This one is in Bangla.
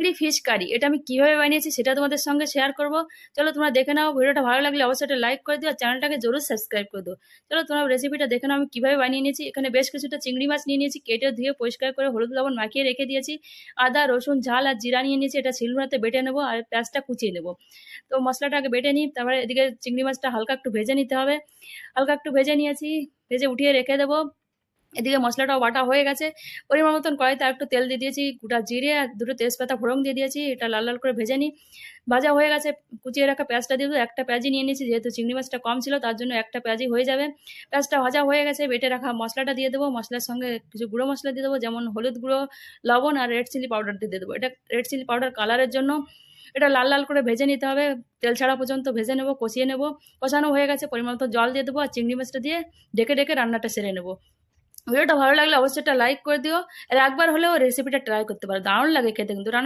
চিংড়ি ফিশ কারি। এটা আমি কিভাবে বানিয়েছি সেটা তোমাদের সঙ্গে শেয়ার করব। চলো তোমরা দেখে নাও। ভিডিওটা ভালো লাগলে অবশ্যই একটা লাইক করে দিও আর চ্যানেলটাকে জরুর সাবস্ক্রাইব করে দিও। চলো তোমরা রেসিপিটা দেখে নাও আমি কিভাবে বানিয়ে নিয়েছি। এখানে বেশ কিছুটা চিংড়ি মাছ নিয়ে নিয়েছি, কেটে ধুয়ে পরিষ্কার করে হলুদ লবণ মাখিয়ে রেখে দিয়েছি। আদা রসুন ঝাল আর জিরা নিয়ে নিয়েছি, এটা শিলনোড়াতে বেটে নেবো আর পেঁয়াজটা কুচিয়ে নেবো। তো মশলাটা আগে বেটে নিই, তারপরে এদিকে চিংড়ি মাছটা হালকা একটু ভেজে নিতে হবে। হালকা একটু ভেজে নিয়েছি, ভেজে উঠিয়ে রেখে দেবো। এদিকে মশলাটাও বাটা হয়ে গেছে। পরিমাণ মতন কড়াইতে আর একটু তেল দিয়ে দিয়েছি, গোটা জিরে আর দুটো তেজপাতা ফোড়ন দিয়ে দিয়েছি। এটা লাল লাল করে ভেজে নিই। ভাজা হয়ে গেছে, কুচিয়ে রাখা পেঁয়াজটা দিয়ে দেবো। একটা পেঁয়াজই নিয়ে নিয়েছি, যেহেতু চিংড়ি মাছটা কম ছিল তার জন্য একটা পেঁয়াজই হয়ে যাবে। পেঁয়াজটা ভাজা হয়ে গেছে, বেটে রাখা মশলাটা দিয়ে দেবো। মশলার সঙ্গে কিছু গুঁড়ো মশলা দিয়ে দেবো, যেমন হলুদ গুঁড়ো, লবণ আর রেড চিলি পাউডার দিয়ে দেবো। এটা রেড চিলি পাউডার কালারের জন্য। এটা লাল লাল করে ভেজে নিতে হবে, তেল ছাড়া পর্যন্ত ভেজে নেবো, কষিয়ে নেবো। কষানো হয়ে গেছে, পরিমাণ মতো জল দিয়ে দেবো আর চিংড়ি মাছটা দিয়ে ঢেকে ঢেকে রান্নাটা সেরে নেবো। ভিডিওটা ভালো লাগলে অবশ্যই একটা লাইক করে দিও। আর একবার হলেও রেসিপিটা ট্রাই করতে পারো, দারুণ লাগে খেতে কিন্তু। রান্না